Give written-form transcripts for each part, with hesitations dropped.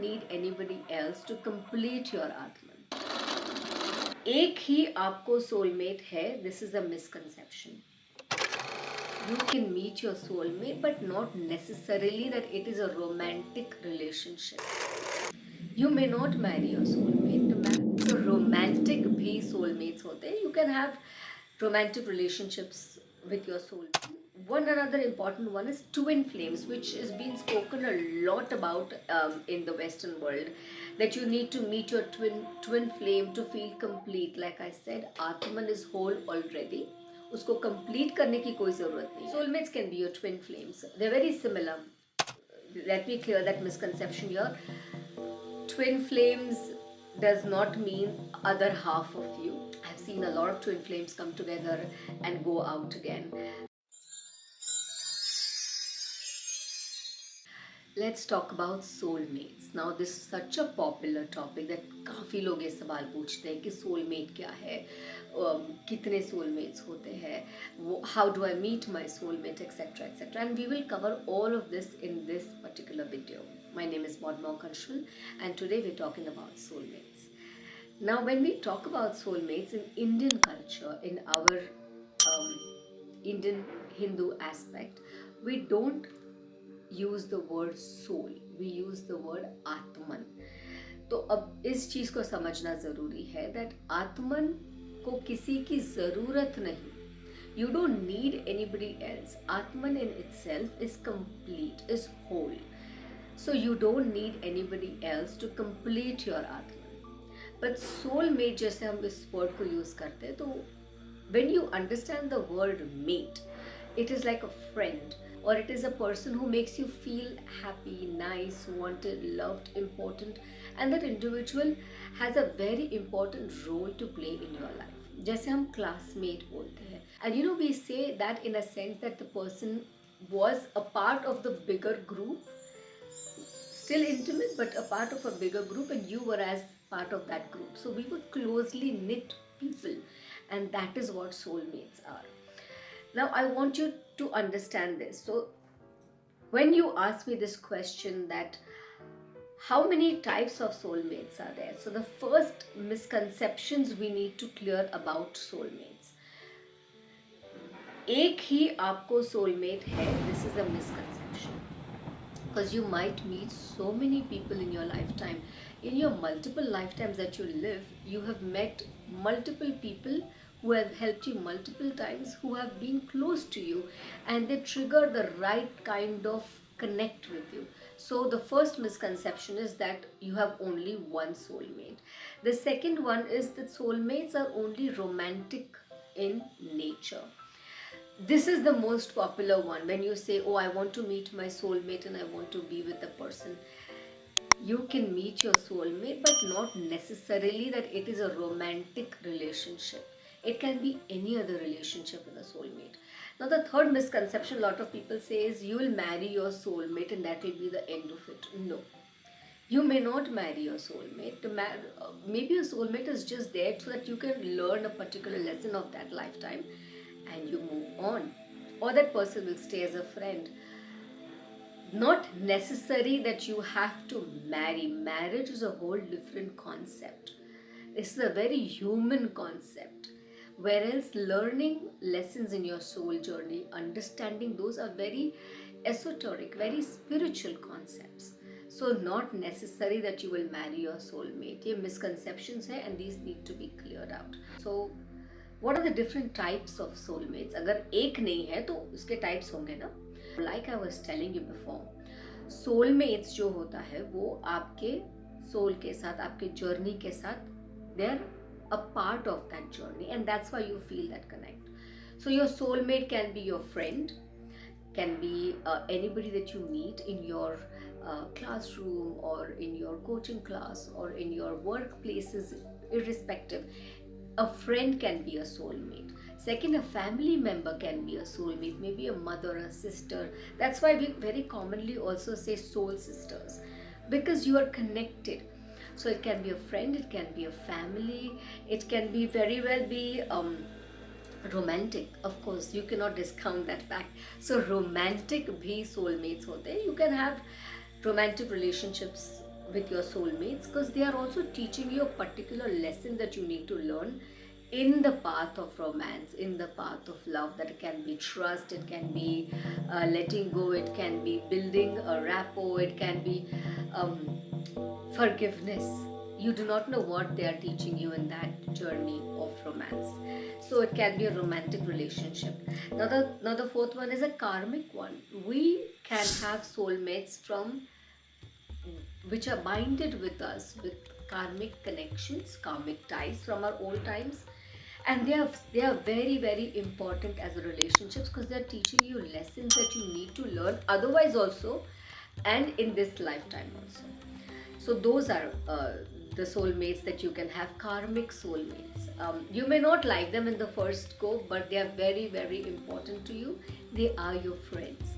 need anybody else to complete your Atman. एक ही आपको soulmate है. This is a misconception. You can meet your soulmate, but not necessarily that it is a romantic relationship. You may not marry your soulmate. So romantic भी soulmates होते हैं. You can have romantic relationships with your soulmate. One another important one is twin flames, which is being spoken a lot about in the Western world. That you need to meet your twin flame to feel complete. Like I said, Atman is whole already. उसको complete करने की कोई ज़रूरत नहीं. Soulmates can be your twin flames. They're very similar. Let me clear that misconception here. Twin flames does not mean other half of you. I've seen a lot of twin flames come together and go out again. Let's talk about soulmates. Now this is such a popular topic that काफ़ी लोग ये सवाल पूछते हैं कि soulmate क्या है, कितने soulmates होते हैं, how do I meet my soulmate, etc, etc, and we will cover all of this in this particular video. My name is ModMonk Anshul and today we're talking about soulmates. Now when we talk about soulmates in Indian culture, in our Indian Hindu aspect, we don't use the word soul, we use the word आत्मन. तो अब इस चीज़ को समझना ज़रूरी है that आत्मन को किसी की ज़रूरत नहीं. You don't need anybody else. Atman in itself is complete, is whole. So you don't need anybody else to complete your Atman. But soulmate जैसे हम इस word को use करते हैं, तो when you understand the word mate, it is like a friend, or it is a person who makes you feel happy, nice, wanted, loved, important, and that individual has a very important role to play in your life. जैसे हम classmate बोलते हैं, and you know we say that in a sense that the person was a part of the bigger group, still intimate but a part of a bigger group, and you were as part of that group. So we were closely knit people, and that is what soulmates are. Now I want you to understand this. So when you ask me this question that how many types of soulmates are there? So the first misconceptions we need to clear about soulmates. एक ही आपको soulmate है. This is a misconception. Because you might meet so many people in your lifetime. In your multiple lifetimes that you live, you have met multiple people who have helped you multiple times, who have been close to you, and they trigger the right kind of connect with you. So the first misconception is that you have only one soulmate. The second one is that soulmates are only romantic in nature. This is the most popular one. When you say, oh, I want to meet my soulmate and I want to be with the person, you can meet your soulmate, but not necessarily that it is a romantic relationship. It can be any other relationship with a soulmate. Now the third misconception a lot of people say is you will marry your soulmate and that will be the end of it. No. You may not marry your soulmate. Maybe your soulmate is just there so that you can learn a particular lesson of that lifetime and you move on. Or that person will stay as a friend. Not necessary that you have to marry. Marriage is a whole different concept. This is a very human concept. Whereas learning lessons in your soul journey, understanding those are very esoteric, very spiritual concepts. So not necessary that you will marry your soulmate. ये misconceptions है and these need to be cleared out. So what are the different types of soulmates? अगर एक नहीं है तो उसके types होंगे ना. Like I was telling you before, soulmates जो होता है वो आपके soul के साथ, आपके journey के साथ, they're a part of that journey, and that's why you feel that connect. So your soulmate can be your friend, can be anybody that you meet in your classroom or in your coaching class or in your workplaces, irrespective. A friend can be a soulmate. Second, a family member can be a soulmate, maybe a mother, a sister. That's why we very commonly also say soul sisters, because you are connected. So it can be a friend, it can be a family, it can be very well be romantic. Of course, you cannot discount that fact. So romantic bhi soulmates hote hain. You can have romantic relationships with your soulmates, because they are also teaching you a particular lesson that you need to learn in the path of romance, in the path of love. That it can be trust, it can be letting go, it can be building a rapport, it can be um, forgiveness. You do not know what they are teaching you in that journey of romance. So it can be a romantic relationship. Now the fourth one is a karmic one. We can have soulmates from which are binded with us with karmic connections, karmic ties from our old times, and they are very very important as a relationships, because they are teaching you lessons that you need to learn otherwise also, and in this lifetime also. So those are the soulmates that you can have, karmic soulmates. You may not like them in the first go, but they are very very important to you. They are your friends.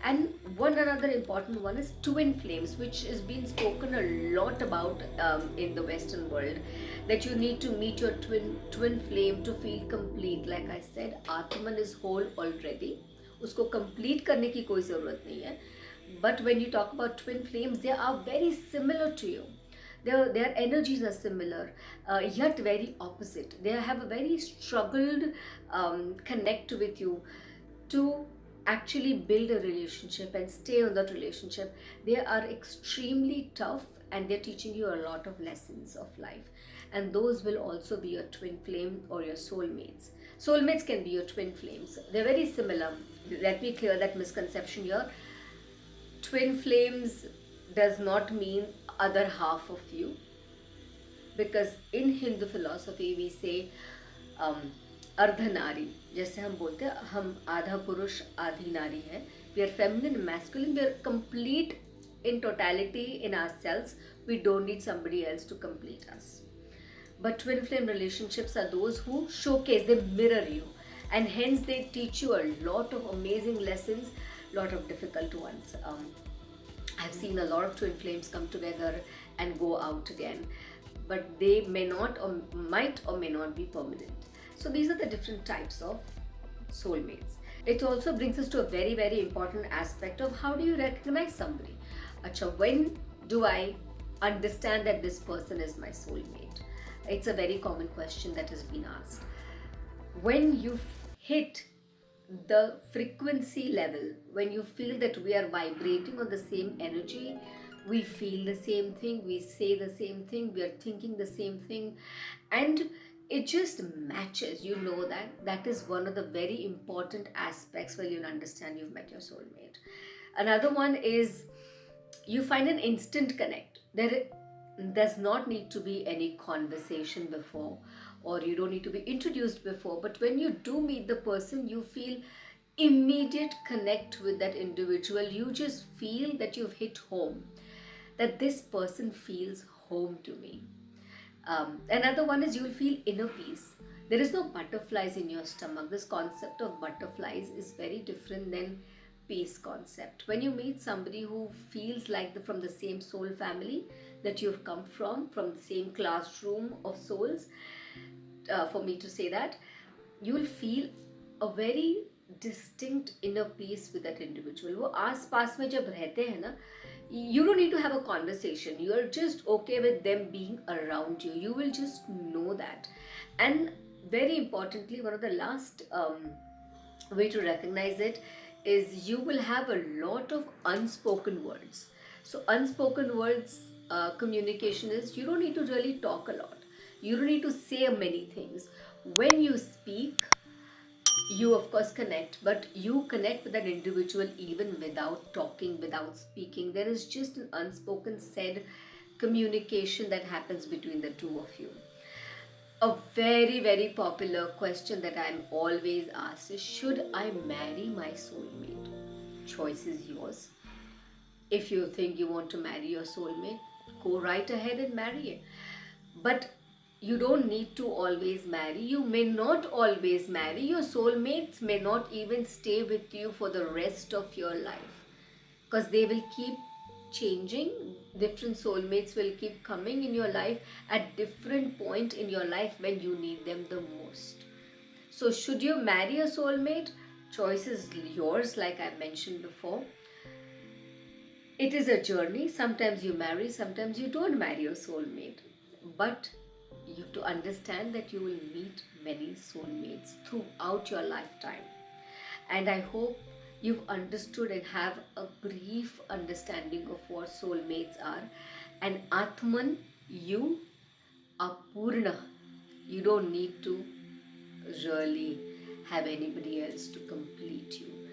And one another important one is twin flames, which has been spoken a lot about in the Western world. That you need to meet your twin flame to feel complete. Like I said, Atman is whole already. उसको complete करने की कोई ज़रूरत नहीं है. But when you talk about twin flames, they are very similar to you. Their energies are similar, yet very opposite. They have a very struggled connect with you to actually build a relationship and stay on that relationship. They are extremely tough, and they're teaching you a lot of lessons of life. And those will also be your twin flame or your soulmates. Soulmates can be your twin flames. They're very similar. Let me clear that misconception here. Twin flames does not mean other half of you, because in Hindu philosophy we say Ardhanari. जैसे हम बोलते हैं हम आधा पुरुष आधी नारी है. We are feminine and masculine. We are complete in totality in ourselves. We don't need somebody else to complete us. But twin flame relationships are those who showcase, they mirror you, and hence they teach you a lot of amazing lessons, lot of difficult ones. I've seen a lot of twin flames come together and go out again, but they may not or might or may not be permanent. So these are the different types of soulmates. It also brings us to a very very important aspect of how do you recognize somebody. Acha, when do I understand that this person is my soulmate? It's a very common question that has been asked. When you hit the frequency level, when you feel that we are vibrating on the same energy, we feel the same thing, we say the same thing, we are thinking the same thing, and it just matches, you know, that is one of the very important aspects where you'll understand you've met your soulmate. Another one is you find an instant connect. There does not need to be any conversation before, or you don't need to be introduced before, but when you do meet the person, you feel immediate connect with that individual. You just feel that you've hit home, that this person feels home to me. Another one is you'll feel inner peace. There is no butterflies in your stomach. This concept of butterflies is very different than peace concept. When you meet somebody who feels like from the same soul family that you've come from the same classroom of souls, for me to say that, you will feel a very distinct inner peace with that individual. वो आस पास में जब रहते हैं ना, you don't need to have a conversation. You are just okay with them being around you. You will just know that. And very importantly, one of the last way to recognize it is you will have a lot of unspoken words. So unspoken words communication is you don't need to really talk a lot. You don't need to say many things. When you speak, you of course connect, but you connect with an individual even without talking, without speaking. There is just an unspoken said communication that happens between the two of you. A very very popular question that I'm always asked is, should I marry my soulmate? Choice is yours. If you think you want to marry your soulmate, go right ahead and marry it. But you don't need to always marry. You may not always marry. Your soulmates may not even stay with you for the rest of your life, because they will keep changing. Different soulmates will keep coming in your life at different point in your life when you need them the most. So should you marry a soulmate? Choice is yours, like I mentioned before. It is a journey. Sometimes you marry, sometimes you don't marry your soulmate. But you have to understand that you will meet many soulmates throughout your lifetime. And I hope you've understood and have a brief understanding of what soulmates are. And Atman, you are Purna. You don't need to really have anybody else to complete you.